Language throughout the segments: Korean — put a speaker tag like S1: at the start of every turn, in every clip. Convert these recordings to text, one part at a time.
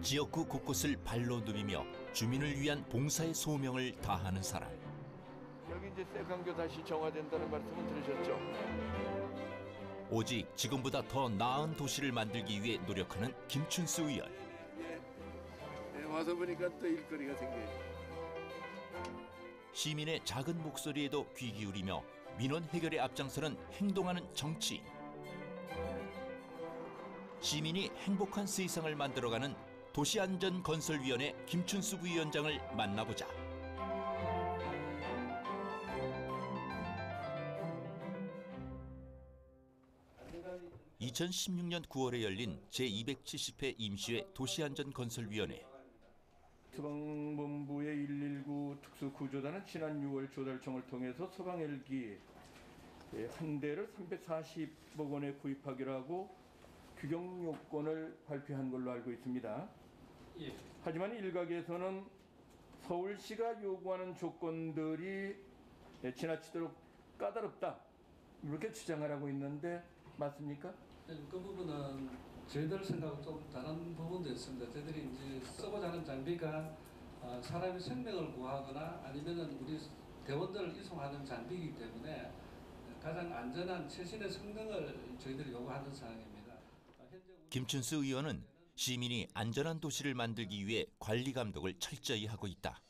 S1: 지역구 곳곳을 발로 누비며 주민을 위한 봉사의 소명을 다하는 사람.
S2: 여기 이제 새강교 다시 정화된다는 말씀은 들으셨죠?
S1: 오직 지금보다 더 나은 도시를 만들기 위해 노력하는 김춘수 의원.
S2: 와서 보니까 또 일거리가 생겨요.
S1: 시민의 작은 목소리에도 귀 기울이며 민원 해결에 앞장서는 행동하는 정치인. 시민이 행복한 세상을 만들어가는 도시안전건설위원회 김춘수 부위원장을 만나보자. (2016년 9월에) 열린 제270회 임시회 도시안전건설위원회.
S2: 소방본부의 119 특수구조단은 지난 6월 조달청을 통해서 소방 헬기 한 대를 340억 원에 구입하기로 하고 규격 요건을 발표한 걸로 알고 있습니다. 예. 하지만 일각에서는 서울시가 요구하는 조건들이 지나치도록 까다롭다 이렇게 주장을 하고 있는데 맞습니까?
S3: 그 부분은 저희들 생각은 좀 다른 부분도 있습니다. 저희들이 이제 쓰고자 하는 장비가 사람의 생명을 구하거나 아니면은 우리 대원들을 이송하는 장비이기 때문에 가장 안전한 최신의 성능을 저희들이 요구하는 사항입니다.
S1: 김춘수 의원은 시민이 안전한 도시를 만들기 위해 관리 감독을 철저히 하고 있다.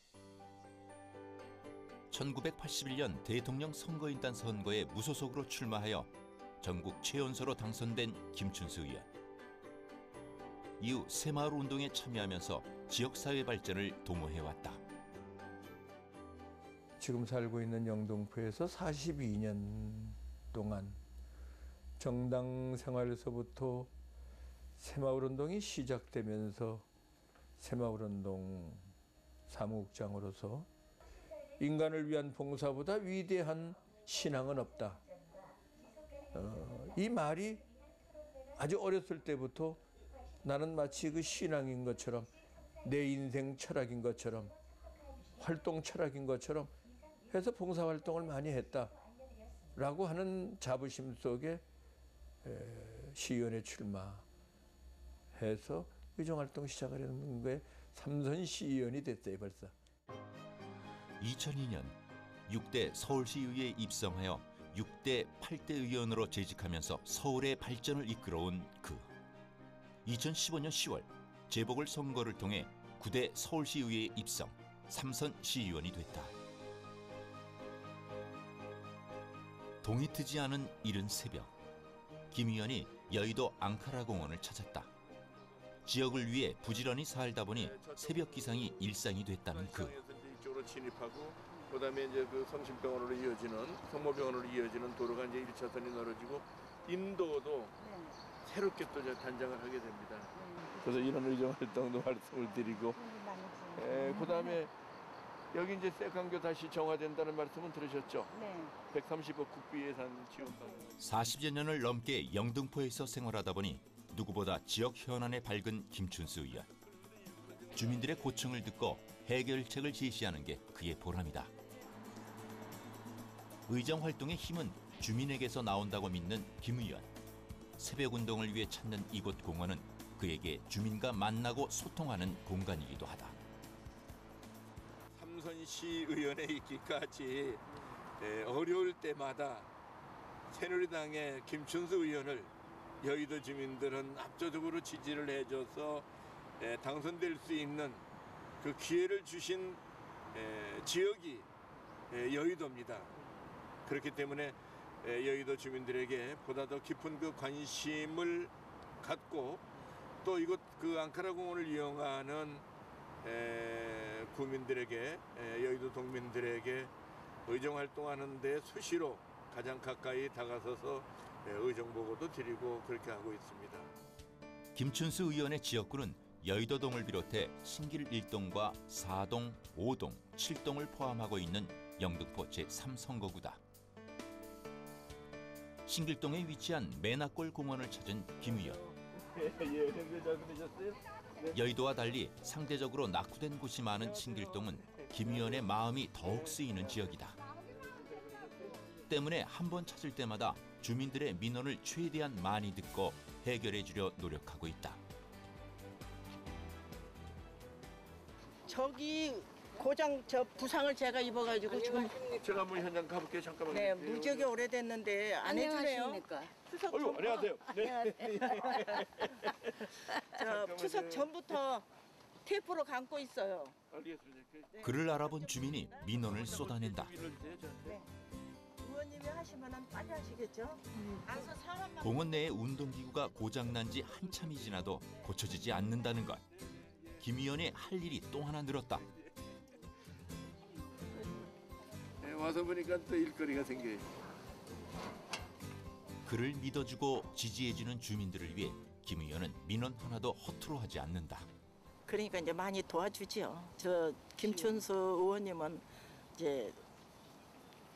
S1: 1981년 대통령 선거인단 선거에 무소속으로 출마하여 전국 최연소로 당선된 김춘수 의원. 이후 새마을 운동에 참여하면서 지역사회 발전을 도모해왔다.
S2: 지금 살고 있는 영등포에서 42년 동안 정당 생활에서부터 새마을 운동이 시작되면서 새마을 운동 사무국장으로서 인간을 위한 봉사보다 위대한 신앙은 없다. 이 말이 아주 어렸을 때부터 나는 마치 그 신앙인 것처럼 내 인생 철학인 것처럼 활동 철학인 것처럼 해서 봉사활동을 많이 했다라고 하는 자부심 속에 시의원에 출마해서 의정활동 시작을 했는 거에 삼선 시의원이 됐어요 벌써.
S1: 2002년 6대 서울시의회에 입성하여 6대 8대 의원으로 재직하면서 서울의 발전을 이끌어온 그. 2015년 10월 재보궐선거를 통해 9대 서울시의회에 입성, 3선 시의원이 됐다. 동이 트지 않은 이른 새벽, 김 의원이 여의도 앙카라공원을 찾았다. 지역을 위해 부지런히 살다 보니 새벽 기상이 일상이 됐다는 그.
S2: 이쪽으로 진입하고 그다음에 이제 그 성심병원으로 이어지는 성모병원으로 이어지는 도로가 이제 1차선이 넓어지고 인도도 새롭게 또 단장을 하게 됩니다. 그래서 이런 의정활동도 말씀을 드리고, 그다음에 여기 이제 새강교 다시 정화된다는 말씀은 들으셨죠? 네. 130억 국비 예산 지원받는.
S1: 40여 년을 넘게 영등포에서 생활하다 보니 누구보다 지역 현안에 밝은 김춘수 의원. 주민들의 고충을 듣고 해결책을 제시하는 게 그의 보람이다. 의정활동의 힘은 주민에게서 나온다고 믿는 김 의원. 새벽운동을 위해 찾는 이곳 공원은 그에게 주민과 만나고 소통하는 공간이기도 하다.
S2: 삼선시의원에 있기까지 어려울 때마다 새누리당의 김춘수 의원을 여의도 주민들은 압도적으로 지지를 해줘서 당선될 수 있는 그 기회를 주신 지역이 여의도입니다. 그렇기 때문에 여의도 주민들에게 보다 더 깊은 그 관심을 갖고 또 이곳 그 앙카라공원을 이용하는 구민들에게 여의도 동민들에게 의정활동하는 데 수시로 가장 가까이 다가서서 의정보고도 드리고 그렇게 하고 있습니다.
S1: 김춘수 의원의 지역구는 여의도동을 비롯해 신길 1동과 4동, 5동, 7동을 포함하고 있는 영등포 제3선거구다. 신길동에 위치한 매나골 공원을 찾은 김 의원. 여의도와 달리 상대적으로 낙후된 곳이 많은 신길동은 김 의원의 마음이 더욱 쓰이는 지역이다. 때문에 한 번 찾을 때마다 주민들의 민원을 최대한 많이 듣고 해결해 주려 노력하고 있다.
S4: 저기 고장 저 부상을 제가 입어가지고 지금
S2: 제가 한번 현장 가볼게요. 잠깐만요.
S4: 네 무지하게 오래됐는데 안 해주네요.
S5: 안녕하십니까?
S4: 추석
S2: 어유
S4: 전부터
S2: 안녕하세요. 네.
S4: 저 추석 전부터 테이프로 감고 있어요.
S2: 알겠습니다.
S1: 그를 알아본 주민이 민원을 쏟아낸다.
S4: 네. 의원님이 하시면은 빨리 하시겠죠? 안서 사람만
S1: 공원 내의 운동기구가 고장난 지 한참이 지나도 고쳐지지 않는다는 것. 김 의원의 할 일이 또 하나 늘었다.
S2: 네, 와서 보니까 또 일거리가 생겨요.
S1: 그를 믿어주고 지지해주는 주민들을 위해 김 의원은 민원 하나도 허투루 하지 않는다.
S4: 그러니까 이제 많이 도와주지요. 저 김춘수 의원님은 이제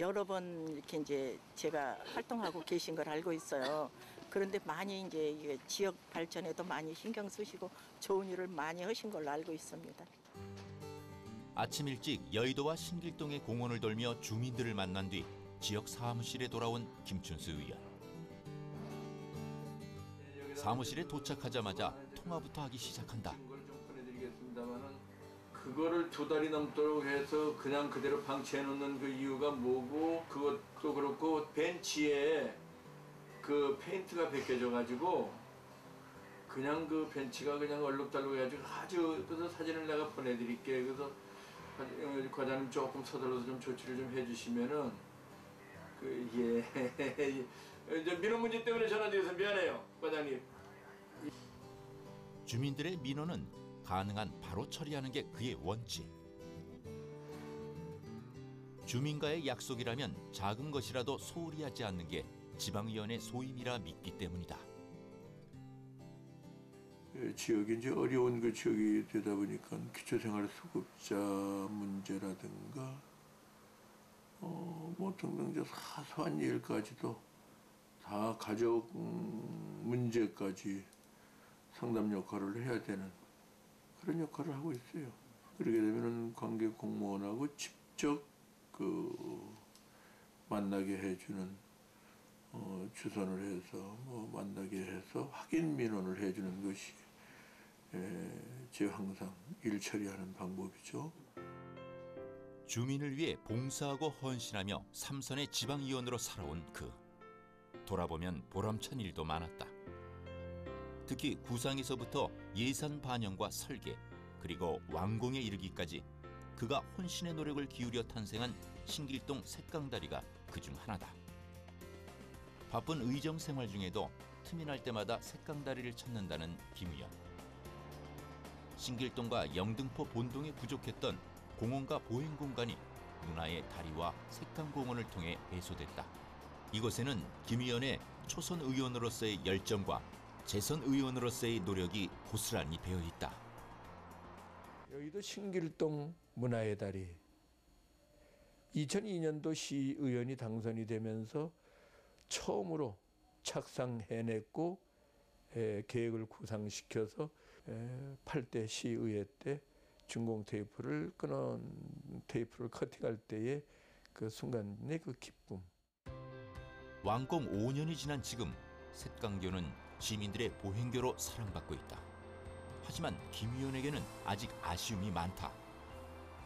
S4: 여러 번 이렇게 이제 제가 활동하고 계신 걸 알고 있어요. 그런데 많이 이제 이게 지역 발전에도 많이 신경 쓰시고 좋은 일을 많이 하신 걸로 알고 있습니다.
S1: 아침 일찍 여의도와 신길동의 공원을 돌며 주민들을 만난 뒤 지역 사무실에 돌아온 김춘수 의원. 사무실에 도착하자마자 통화부터 하기 시작한다.
S2: 걸 좀 보내드리겠습니다만은 그거를 2달이 넘도록 해서 그냥 그대로 방치해 놓는 그 이유가 뭐고 그것도 그렇고 벤치에 그 페인트가 벗겨져 가지고 그냥 그 벤치가 그냥 얼룩달룩 해가지고 아주 그래서 사진을 내가 보내드릴게. 그래서 과장님 조금 서둘러서 좀 조치를 좀 해주시면은 이제 민원 문제 때문에 전화드려서 미안해요, 과장님.
S1: 주민들의 민원은 가능한 바로 처리하는 게 그의 원칙. 주민과의 약속이라면 작은 것이라도 소홀히 하지 않는 게 지방위원회 소임이라 믿기 때문이다.
S2: 지역이 이제 어려운 그 지역이 되다 보니까 기초생활수급자 문제라든가 뭐 등등 이제 사소한 일까지도 다 가족 문제까지 상담 역할을 해야 되는 그런 역할을 하고 있어요. 그러게 되면은 관계 공무원하고 직접 만나게 해주는 주선을 해서 만나게 해서 확인 민원을 해주는 것이 제가 항상 일 처리하는 방법이죠.
S1: 주민을 위해 봉사하고 헌신하며 삼선의 지방의원으로 살아온 그. 돌아보면 보람찬 일도 많았다. 특히 구상에서부터 예산 반영과 설계, 그리고 완공에 이르기까지 그가 혼신의 노력을 기울여 탄생한 신길동 샛강다리가 그중 하나다. 바쁜 의정 생활 중에도 틈이 날 때마다 샛강다리를 찾는다는 김 의원. 신길동과 영등포 본동에 부족했던 공원과 보행 공간이 문화의 다리와 샛강공원을 통해 해소됐다. 이곳에는 김 의원의 초선 의원으로서의 열정과 재선 의원으로서의 노력이 고스란히 배어 있다.
S6: 여기도 신길동 문화의 다리. 2002년도 시의원이 당선이 되면서 처음으로 착상해냈고 계획을 구상시켜서 8대 시의회 때 준공 테이프를 테이프를 커팅할 때의 그 순간의 그 기쁨.
S1: 완공 5년이 지난 지금 샛강교는 시민들의 보행교로 사랑받고 있다. 하지만 김 의원에게는 아직 아쉬움이 많다.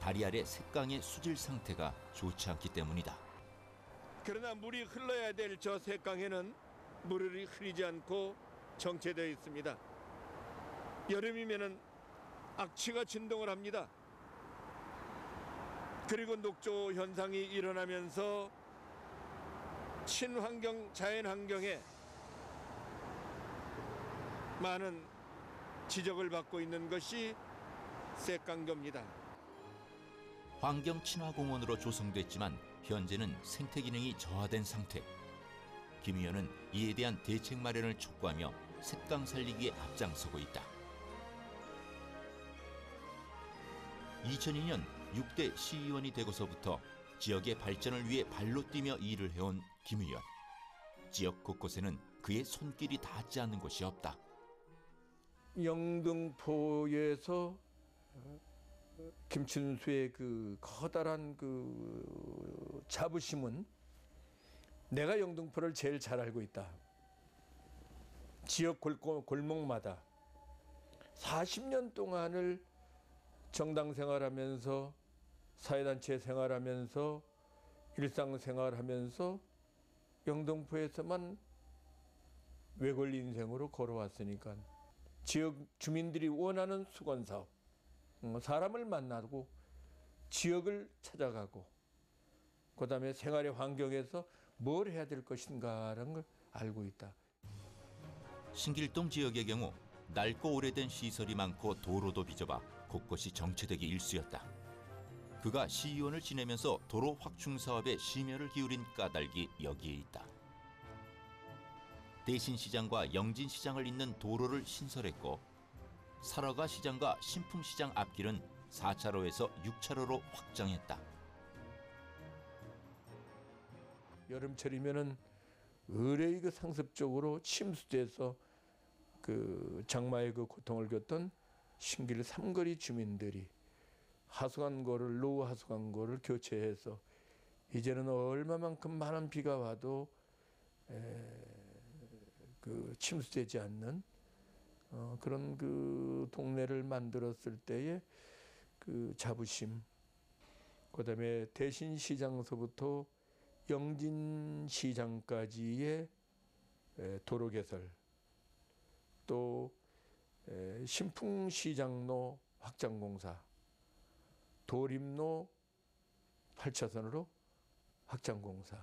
S1: 다리 아래 샛강의 수질 상태가 좋지 않기 때문이다.
S2: 그러나 물이 흘러야 될 저 샛강에는 물이 흐르지 않고 정체되어 있습니다. 여름이면은 악취가 진동을 합니다. 그리고 녹조 현상이 일어나면서 친환경 자연환경에 많은 지적을 받고 있는 것이 샛강교입니다.
S1: 환경친화공원으로 조성됐지만 현재는 생태 기능이 저하된 상태. 김 의원은 이에 대한 대책 마련을 촉구하며 샛강 살리기에 앞장서고 있다. 2002년 6대 시의원이 되고서부터 지역의 발전을 위해 발로 뛰며 일을 해온 김 의원. 지역 곳곳에는 그의 손길이 닿지 않는 곳이 없다.
S6: 영등포에서 김춘수의 그 커다란 그 자부심은 내가 영등포를 제일 잘 알고 있다. 지역 골목마다 40년 동안을 정당 생활하면서 사회단체 생활하면서 일상생활하면서 영등포에서만 외골 인생으로 걸어왔으니까 지역 주민들이 원하는 수건사업, 사람을 만나고 지역을 찾아가고 그다음에 생활의 환경에서 뭘 해야 될 것인가라는 걸 알고 있다.
S1: 신길동 지역의 경우 낡고 오래된 시설이 많고 도로도 비좁아 곳곳이 정체되기 일쑤였다. 그가 시의원을 지내면서 도로 확충 사업에 심혈을 기울인 까닭이 여기에 있다. 대신시장과 영진시장을 잇는 도로를 신설했고 살아가 시장과 신풍시장 앞길은 4차로에서 6차로로 확장했다.
S6: 여름철이면은 의뢰의 그 상습적으로 침수돼서 그 장마의 그 고통을 겪던 신길 삼거리 주민들이 하수관고를 노후 하수관고를 교체해서 이제는 얼마만큼 많은 비가 와도 그 침수되지 않는 그런 그 동네를 만들었을 때의 그 자부심, 그다음에 대신시장서부터 영진시장까지의 도로 개설, 또 신풍시장로 확장공사, 도림로 8차선으로 확장공사,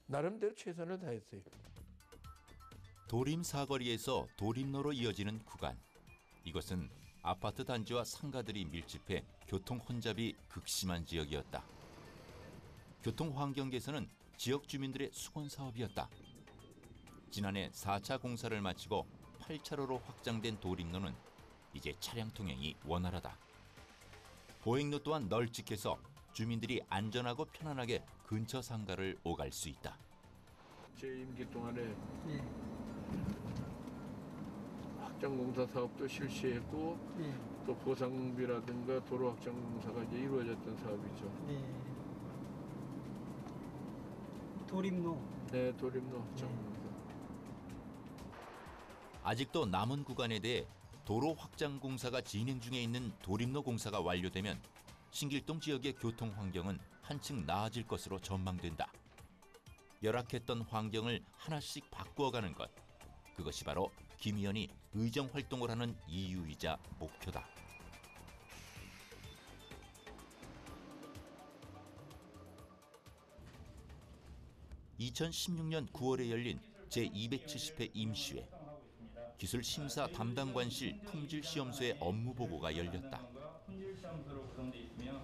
S6: 나름대로 최선을 다했어요.
S1: 도림 사거리에서 도림로로 이어지는 구간. 이것은 아파트 단지와 상가들이 밀집해 교통 혼잡이 극심한 지역이었다. 교통 환경 개선은 지역 주민들의 수건 사업이었다. 지난해 4차 공사를 마치고 8차로로 확장된 도림로는 이제 차량 통행이 원활하다. 보행로 또한 널찍해서 주민들이 안전하고 편안하게 근처 상가를 오갈 수 있다.
S2: 제 임기 동안에 확장공사 사업도 실시했고 또 보상비라든가 도로 확장공사가 이제 이루어졌던 사업이죠.
S5: 도림로.
S2: 네, 도림로 확장공사.
S1: 아직도 남은 구간에 대해 도로 확장 공사가 진행 중에 있는 도림로 공사가 완료되면 신길동 지역의 교통 환경은 한층 나아질 것으로 전망된다. 열악했던 환경을 하나씩 바꾸어가는 것. 그것이 바로 김 의원이 의정 활동을 하는 이유이자 목표다. (2016년 9월에) 열린 제270회 임시회. 기술심사 담당관실 품질시험소의 업무보고가 열렸다.
S7: 품질시험소로 구성돼 있으며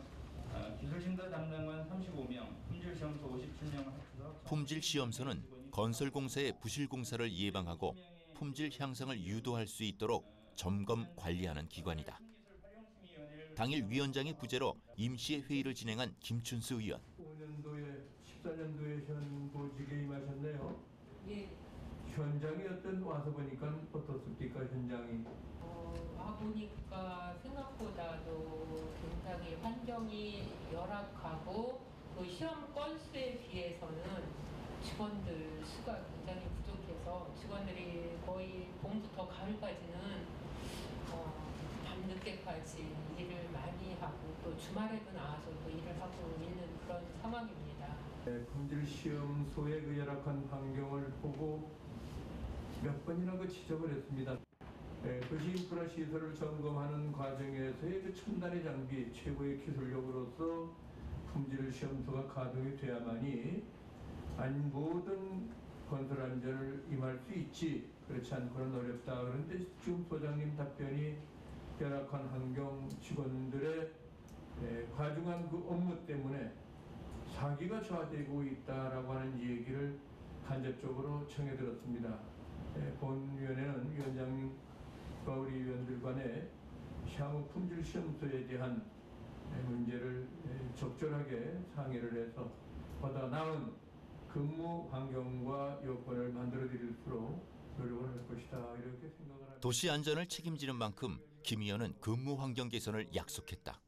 S7: 기술심사 담당관 35명, 품질시험소 57명 합쳐서
S1: 품질시험소는 건설공사의 부실공사를 예방하고 품질 향상을 유도할 수 있도록 점검 관리하는 기관이다. 당일 위원장의 부재로 임시회 회의를 진행한 김춘수 의원.
S6: 5년도에 14년도에 현보직에 임하셨네요.
S8: 예.
S6: 현장이 와서 보니까 어떻습니까, 현장이?
S8: 와보니까 생각보다도 굉장히 환경이 열악하고 그 시험 건수에 비해서는 직원들 수가 굉장히 부족해서 직원들이 거의 봄부터 가을까지는 밤늦게까지 일을 많이 하고 또 주말에도 나와서 또 일을 하고 있는 그런 상황입니다.
S6: 품질시험소의 그 열악한 환경을 보고 몇 번이나 그 지적을 했습니다. 도시인프라 시설을 점검하는 과정에서의 그 첨단의 장비, 최고의 기술력으로서 품질시험소가 가동이 돼야만이 모든 건설 안전을 임할 수 있지. 그렇지 않고는 어렵다. 그런데 지금 소장님 답변이 열악한 환경, 직원들의 과중한 그 업무 때문에 사기가 저하되고 있다라고 하는 얘기를 간접적으로 청해 들었습니다. 본위원회는 위원장님과 우리 위원들 간에 향후 품질시험소에 대한 문제를 적절하게 상의를 해서 보다 나은 근무 환경과 여건을 만들어 드릴수록 노력을 할 것이다, 이렇게 생각을 합니다.
S1: 도시 안전을 책임지는 만큼 김 의원은 근무 환경 개선을 약속했다.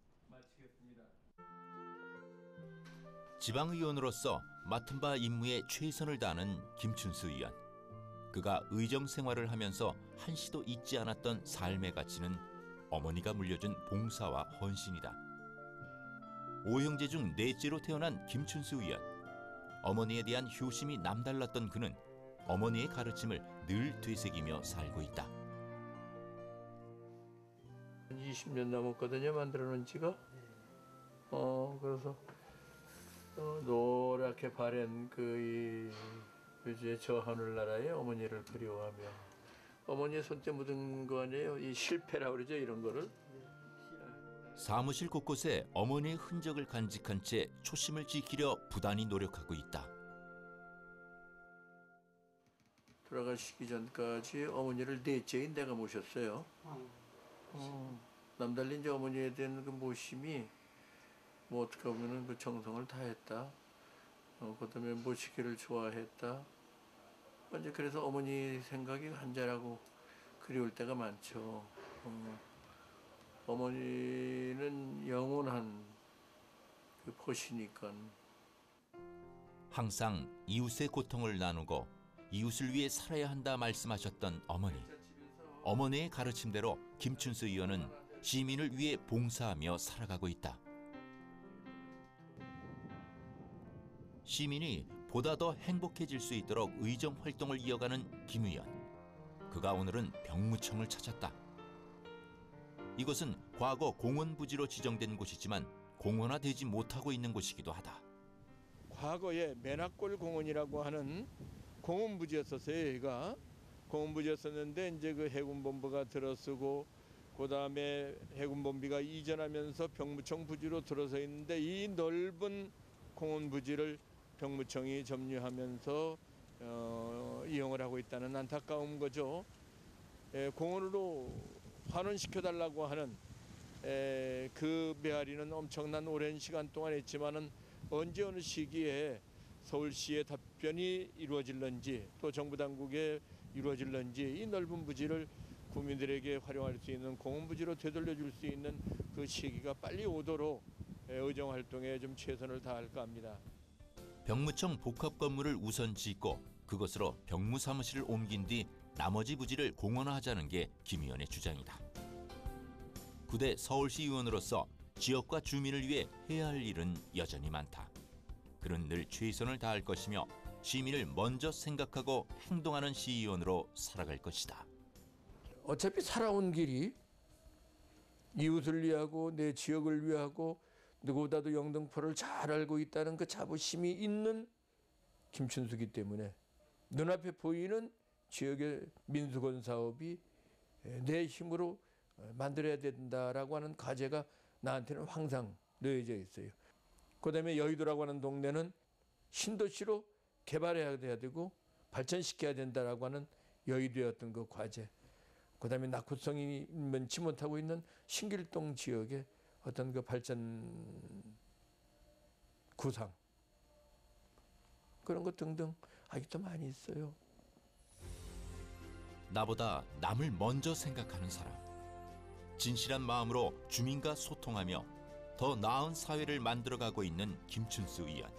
S1: 지방의원으로서 맡은 바 임무에 최선을 다하는 김춘수 의원. 그가 의정 생활을 하면서 한시도 잊지 않았던 삶의 가치는 어머니가 물려준 봉사와 헌신이다. 오형제 중 넷째로 태어난 김춘수 의원. 어머니에 대한 효심이 남달랐던 그는 어머니의 가르침을 늘 되새기며 살고 있다.
S2: 20년 넘었거든요, 만들어 놓은 지가. 그래서 노랗게 바랜 이제 저 하늘나라의 어머니를 그리워하며, 어머니의 손때 묻은 거 아니에요? 이 실패라고 그러죠, 이런 거를.
S1: 사무실 곳곳에 어머니의 흔적을 간직한 채 초심을 지키려 부단히 노력하고 있다.
S2: 돌아가시기 전까지 어머니를 넷째인 내가 모셨어요. 남달리 이제 어머니에 대한 그 모심이 뭐 어떻게 보면은 그 정성을 다했다. 그다음에 모시기를 좋아했다. 이제 그래서 어머니 생각이 한자라고 그리울 때가 많죠. 어머니는 영원한 그 포시니까.
S1: 항상 이웃의 고통을 나누고 이웃을 위해 살아야 한다 말씀하셨던 어머니. 어머니의 가르침대로 김춘수 의원은 시민을 위해 봉사하며 살아가고 있다. 시민이 보다 더 행복해질 수 있도록 의정 활동을 이어가는 김 의원. 그가 오늘은 병무청을 찾았다. 이곳은 과거 공원부지로 지정된 곳이지만 공원화되지 못하고 있는 곳이기도 하다.
S6: 과거에 매낙골 공원이라고 하는 공원부지였었어요. 여기가 공원부지였었는데 이제 그 해군본부가 들어서고 그다음에 해군본비가 이전하면서 병무청 부지로 들어서 있는데, 이 넓은 공원부지를 병무청이 점유하면서 이용을 하고 있다는 안타까운 거죠. 공원으로 환원시켜달라고 하는 그 메아리는 엄청난 오랜 시간 동안 했지만은 언제 어느 시기에 서울시의 답변이 이루어질런지 또 정부 당국에 이루어질런지, 이 넓은 부지를 국민들에게 활용할 수 있는 공원부지로 되돌려줄 수 있는 그 시기가 빨리 오도록 의정활동에 좀 최선을 다할까 합니다.
S1: 병무청 복합 건물을 우선 짓고 그것으로 병무사무실을 옮긴 뒤 나머지 부지를 공원화하자는 게 김 의원의 주장이다. 부대 서울시 의원으로서 지역과 주민을 위해 해야 할 일은 여전히 많다. 그는 늘 최선을 다할 것이며 시민을 먼저 생각하고 행동하는 시의원으로 살아갈 것이다.
S6: 어차피 살아온 길이 이웃을 위하고 내 지역을 위하고 누구보다도 영등포를 잘 알고 있다는 그 자부심이 있는 김춘수기 때문에 눈앞에 보이는 지역의 민수건 사업이 내 힘으로 만들어야 된다라고 하는 과제가 나한테는 항상 놓여져 있어요. 그다음에 여의도라고 하는 동네는 신도시로 개발해야 되고 발전시켜야 된다라고 하는 여의도의 어떤 그 과제. 그다음에 낙후성이 면치 못하고 있는 신길동 지역의 어떤 그 발전 구상, 그런 것 등등 아직도 많이 있어요.
S1: 나보다 남을 먼저 생각하는 사람. 진실한 마음으로 주민과 소통하며 더 나은 사회를 만들어가고 있는 김춘수 의원.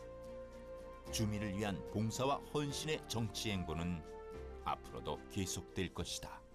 S1: 주민을 위한 봉사와 헌신의 정치 행보는 앞으로도 계속될 것이다.